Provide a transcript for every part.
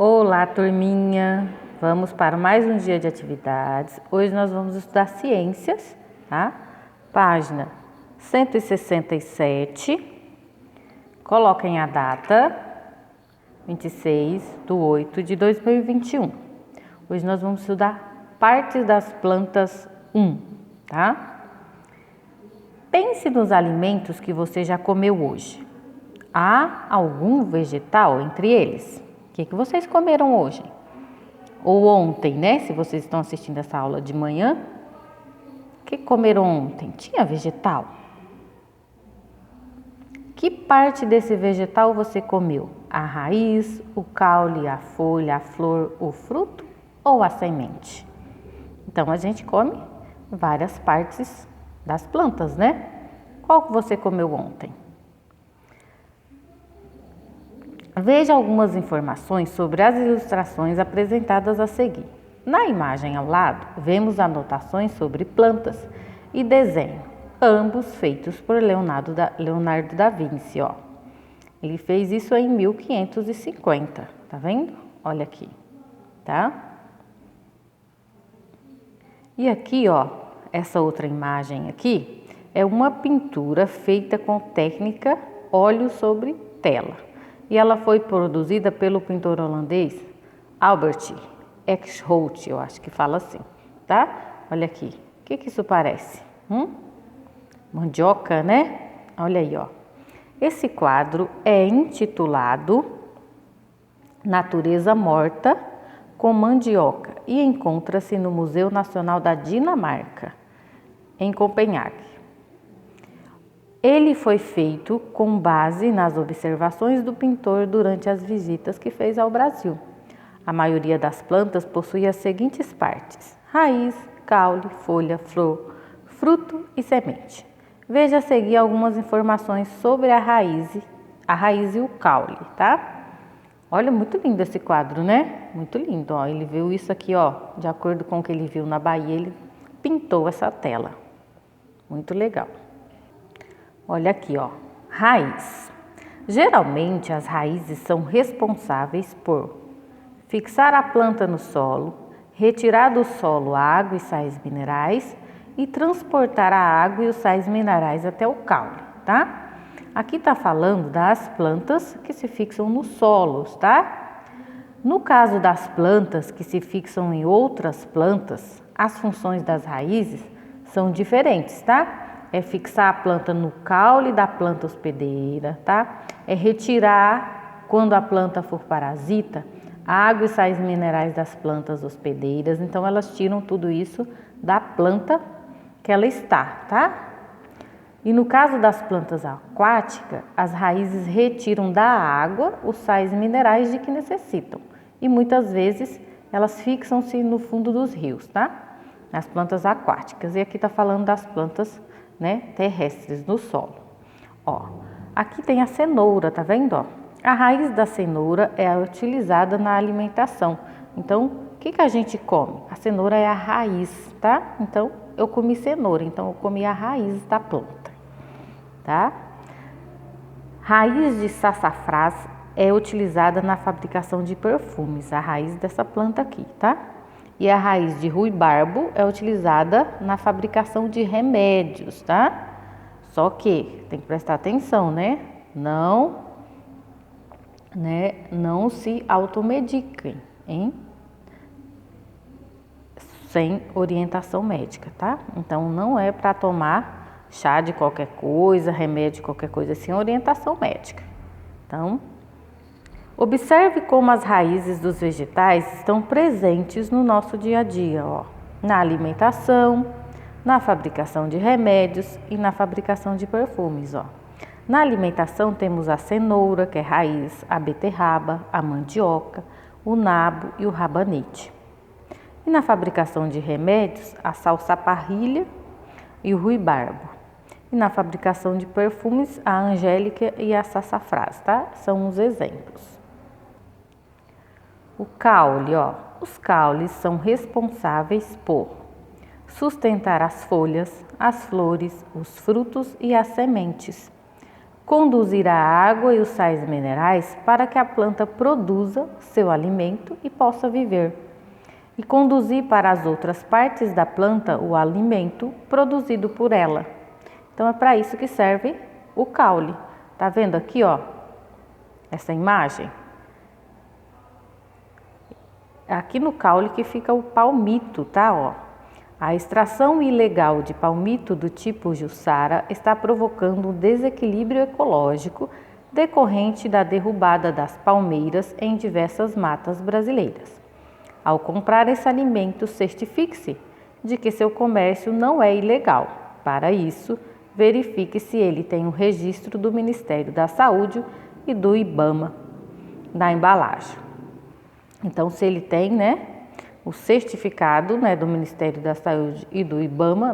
Olá, turminha! Vamos para mais um dia de atividades. Hoje nós vamos estudar ciências, tá? Página 167. Coloquem a data, 26/8/2021. Hoje nós vamos estudar partes das plantas 1, tá? Pense nos alimentos que você já comeu hoje. Há algum vegetal entre eles? O que vocês comeram hoje? Ou ontem, né? Se vocês estão assistindo essa aula de manhã. O que comeram ontem? Tinha vegetal? Que parte desse vegetal você comeu? A raiz, o caule, a folha, a flor, o fruto ou a semente? Então, a gente come várias partes das plantas, né? Qual que você comeu ontem? Veja algumas informações sobre as ilustrações apresentadas a seguir. Na imagem ao lado, vemos anotações sobre plantas e desenho, ambos feitos por Leonardo da Vinci. Ó. Ele fez isso em 1550, tá vendo? Olha aqui, tá? E aqui, ó, essa outra imagem aqui é uma pintura feita com técnica óleo sobre tela. E ela foi produzida pelo pintor holandês Albert Eekhout, eu acho que fala assim, tá? Olha aqui, o que isso parece? Mandioca, né? Olha aí, ó. Esse quadro é intitulado Natureza Morta com Mandioca e encontra-se no Museu Nacional da Dinamarca, em Copenhague. Ele foi feito com base nas observações do pintor durante as visitas que fez ao Brasil. A maioria das plantas possui as seguintes partes: raiz, caule, folha, flor, fruto e semente. Veja a seguir algumas informações sobre a raiz e o caule, tá? Olha, muito lindo esse quadro, né? Muito lindo, ó. Ele viu isso aqui, ó, de acordo com o que ele viu na Bahia, ele pintou essa tela. Muito legal. Olha aqui, ó, raiz. Geralmente as raízes são responsáveis por fixar a planta no solo, retirar do solo água e sais minerais e transportar a água e os sais minerais até o caule, tá? Aqui tá falando das plantas que se fixam nos solos, tá? No caso das plantas que se fixam em outras plantas, as funções das raízes são diferentes, tá? É fixar a planta no caule da planta hospedeira, tá? É retirar, quando a planta for parasita, água e sais minerais das plantas hospedeiras. Então, elas tiram tudo isso da planta que ela está, tá? E no caso das plantas aquáticas, as raízes retiram da água os sais minerais de que necessitam. E muitas vezes elas fixam-se no fundo dos rios, tá? Nas plantas aquáticas. E aqui tá falando das plantas, né, terrestres no solo. Ó, aqui tem a cenoura, tá vendo? Ó? A raiz da cenoura é utilizada na alimentação. Então, o que a gente come? A cenoura é a raiz, tá? Então, eu comi cenoura, então eu comi a raiz da planta, tá? Raiz de sassafrás é utilizada na fabricação de perfumes, a raiz dessa planta aqui, tá? E a raiz de ruibarbo é utilizada na fabricação de remédios, tá? Só que tem que prestar atenção, né? Não se automediquem, hein? Sem orientação médica, tá? Então, não é para tomar chá de qualquer coisa, remédio de qualquer coisa, sem orientação médica. Então, observe como as raízes dos vegetais estão presentes no nosso dia a dia, ó, na alimentação, na fabricação de remédios e na fabricação de perfumes. Ó. Na alimentação temos a cenoura, que é raiz, a beterraba, a mandioca, o nabo e o rabanete. E na fabricação de remédios, a salsa-parrilha e o ruibarbo. E na fabricação de perfumes, a angélica e a sassafrás, tá? São os exemplos. O caule, ó, os caules são responsáveis por sustentar as folhas, as flores, os frutos e as sementes, conduzir a água e os sais minerais para que a planta produza seu alimento e possa viver, e conduzir para as outras partes da planta o alimento produzido por ela. Então é para isso que serve o caule. Tá vendo aqui, ó, essa imagem? Aqui no caule que fica o palmito, tá, ó. A extração ilegal de palmito do tipo Jussara está provocando um desequilíbrio ecológico decorrente da derrubada das palmeiras em diversas matas brasileiras. Ao comprar esse alimento, certifique-se de que seu comércio não é ilegal. Para isso, verifique se ele tem um registro do Ministério da Saúde e do IBAMA na embalagem. Então, se ele tem, né, o certificado, né, do Ministério da Saúde e do IBAMA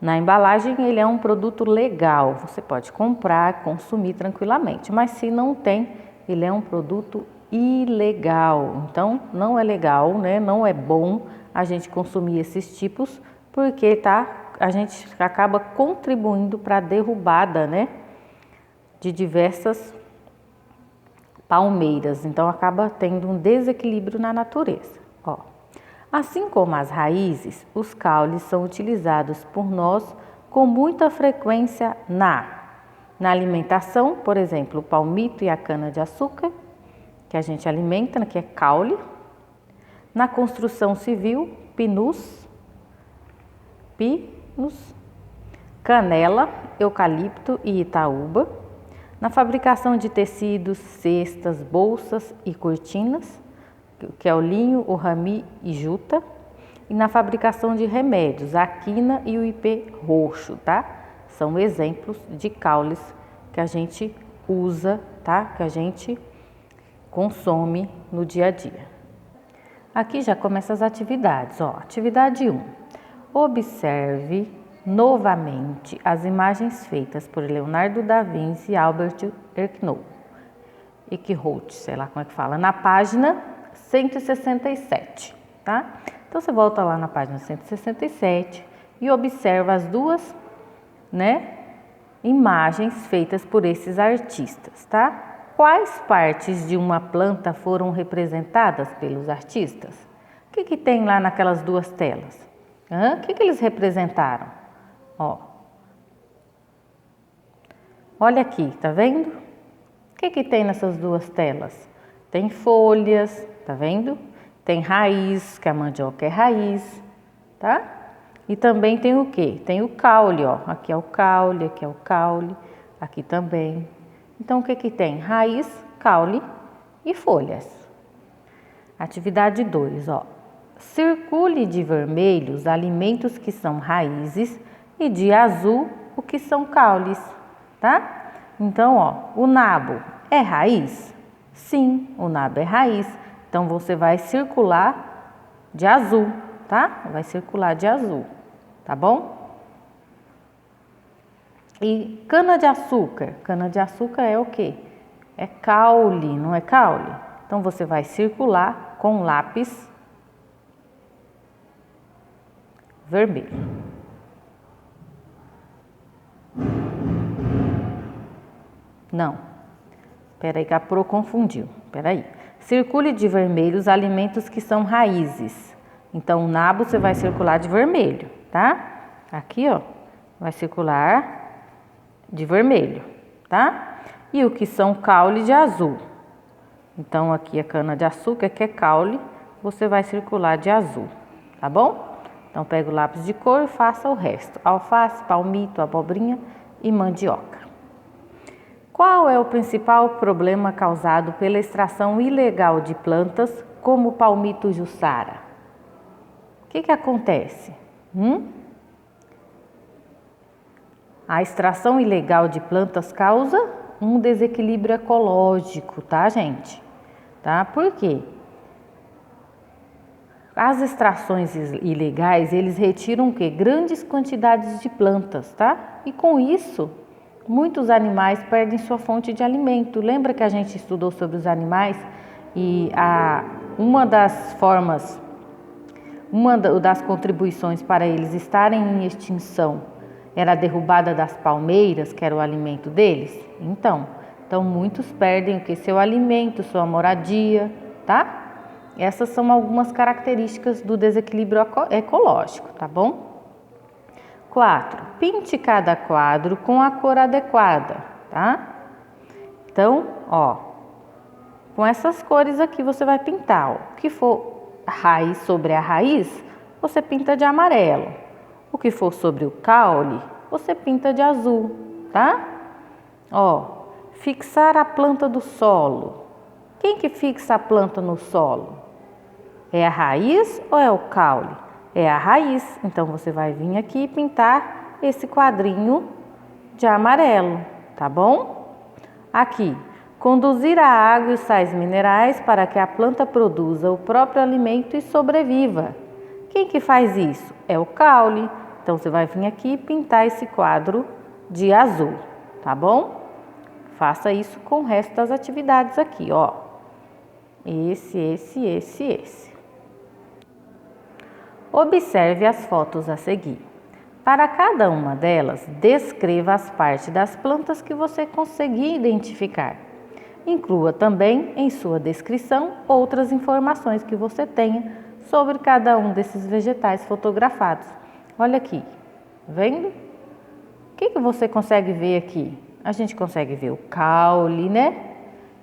na embalagem, ele é um produto legal. Você pode comprar, consumir tranquilamente. Mas se não tem, ele é um produto ilegal. Então, não é legal, né, não é bom a gente consumir esses tipos, porque a gente acaba contribuindo para a derrubada, né, de diversas palmeiras. Então, acaba tendo um desequilíbrio na natureza. Ó. Assim como as raízes, os caules são utilizados por nós com muita frequência na alimentação, por exemplo, o palmito e a cana-de-açúcar, que a gente alimenta, que é caule. Na construção civil, pinus, canela, eucalipto e itaúba. Na fabricação de tecidos, cestas, bolsas e cortinas, que é o linho, o rami e juta. E na fabricação de remédios, a quina e o ipê roxo, tá? São exemplos de caules que a gente usa, tá? Que a gente consome no dia a dia. Aqui já começam as atividades, ó. Atividade 1. Observe novamente as imagens feitas por Leonardo da Vinci e Albert Eckhout, sei lá como é que fala, na página 167, tá? Então você volta lá na página 167 e observa as duas, né, imagens feitas por esses artistas, tá? Quais partes de uma planta foram representadas pelos artistas? O que tem lá naquelas duas telas? O que eles representaram? Ó. Olha aqui, tá vendo? O que tem nessas duas telas? Tem folhas, tá vendo? Tem raiz, que a mandioca é raiz, tá? E também tem o quê? Tem o caule, ó. Aqui é o caule, aqui é o caule, aqui também. Então, o que tem? Raiz, caule e folhas. Atividade 2, ó. Circule de vermelho os alimentos que são raízes e de azul o que são caules, tá? Então, ó, o nabo é raiz? Sim, o nabo é raiz. Então, você vai circular de azul, tá? Vai circular de azul, tá bom? E cana-de-açúcar? Cana-de-açúcar é o quê? É caule, não é caule? Então, você vai circular com lápis vermelho. Não. Peraí que a Pro confundiu. Peraí. Circule de vermelho os alimentos que são raízes. Então, o nabo você vai circular de vermelho, tá? Aqui, ó, vai circular de vermelho, tá? E o que são caule de azul. Então, aqui a cana-de-açúcar, que é caule, você vai circular de azul, tá bom? Então, pega o lápis de cor e faça o resto. Alface, palmito, abobrinha e mandioca. Qual é o principal problema causado pela extração ilegal de plantas como o palmito Jussara? O que acontece? A extração ilegal de plantas causa um desequilíbrio ecológico, tá, gente? Tá? Por quê? As extrações ilegais, eles retiram o quê? Grandes quantidades de plantas, tá? E com isso, muitos animais perdem sua fonte de alimento. Lembra que a gente estudou sobre os animais? E uma das das contribuições para eles estarem em extinção Era a derrubada das palmeiras, que era o alimento deles? Então muitos perdem o que? Seu alimento, sua moradia, tá? Essas são algumas características do desequilíbrio ecológico, tá bom? 4. Pinte cada quadro com a cor adequada, tá? Então, ó, com essas cores aqui você vai pintar, ó. O que for raiz sobre a raiz, você pinta de amarelo. O que for sobre o caule, você pinta de azul, tá? Ó, fixar a planta do solo. Quem que fixa a planta no solo? É a raiz ou é o caule? É a raiz. Então você vai vir aqui e pintar esse quadrinho de amarelo, tá bom? Aqui, conduzir a água e os sais minerais para que a planta produza o próprio alimento e sobreviva. Quem que faz isso? É o caule. Então você vai vir aqui e pintar esse quadro de azul, tá bom? Faça isso com o resto das atividades aqui, ó. Esse. Observe as fotos a seguir. Para cada uma delas, descreva as partes das plantas que você conseguir identificar. Inclua também em sua descrição outras informações que você tenha sobre cada um desses vegetais fotografados. Olha aqui, vendo? O que você consegue ver aqui? A gente consegue ver o caule, né?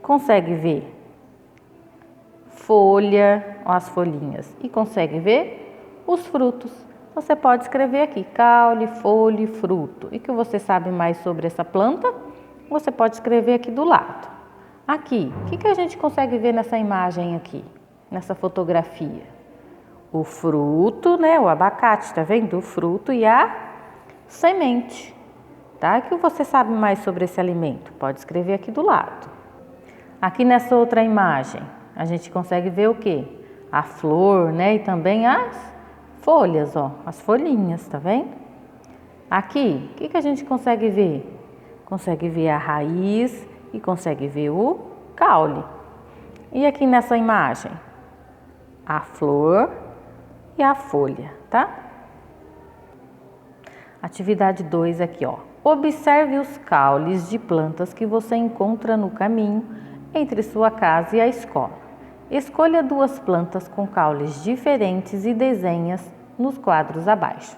Consegue ver folha, ó, as folhinhas, e consegue ver os frutos. Você pode escrever aqui, caule, folha e fruto. E que você sabe mais sobre essa planta, você pode escrever aqui do lado. Aqui, o que a gente consegue ver nessa imagem aqui, nessa fotografia? O fruto, né? O abacate, tá vendo? O fruto e a semente, tá? O que você sabe mais sobre esse alimento? Pode escrever aqui do lado. Aqui nessa outra imagem, a gente consegue ver o quê? A flor, né? E também as folhas, ó, as folhinhas, tá vendo? Aqui, o que a gente consegue ver? Consegue ver a raiz e consegue ver o caule. E aqui nessa imagem? A flor e a folha, tá? Atividade 2 aqui, ó. Observe os caules de plantas que você encontra no caminho entre sua casa e a escola. Escolha 2 plantas com caules diferentes e desenhe-as nos quadros abaixo.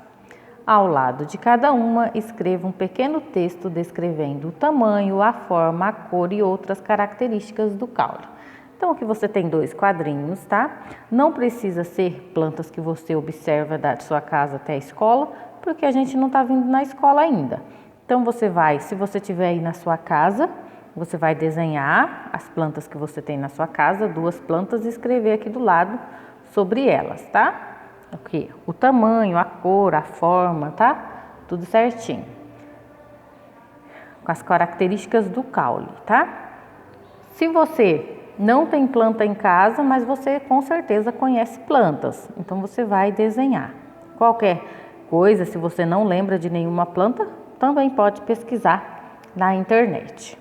Ao lado de cada uma, escreva um pequeno texto descrevendo o tamanho, a forma, a cor e outras características do caule. Então aqui você tem 2 quadrinhos, tá? Não precisa ser plantas que você observa da sua casa até a escola, porque a gente não está vindo na escola ainda. Então você vai, se você tiver aí na sua casa, você vai desenhar as plantas que você tem na sua casa, 2 plantas, e escrever aqui do lado sobre elas, tá? Ok, o tamanho, a cor, a forma, tá? Tudo certinho. Com as características do caule, tá? Se você não tem planta em casa, mas você com certeza conhece plantas, então você vai desenhar. Qualquer coisa, se você não lembra de nenhuma planta, também pode pesquisar na internet.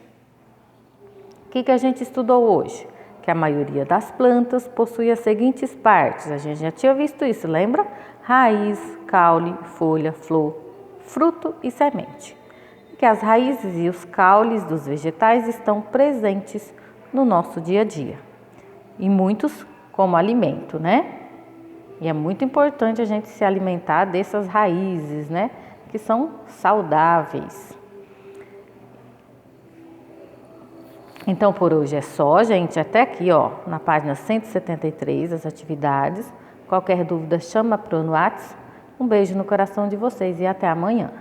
O que a gente estudou hoje? Que a maioria das plantas possui as seguintes partes. A gente já tinha visto isso, lembra? Raiz, caule, folha, flor, fruto e semente. Que as raízes e os caules dos vegetais estão presentes no nosso dia a dia. E muitos como alimento, né? E é muito importante a gente se alimentar dessas raízes, né? Que são saudáveis. Então, por hoje é só, gente. Até aqui, ó, na página 173, as atividades. Qualquer dúvida, chama pro WhatsApp. Um beijo no coração de vocês e até amanhã.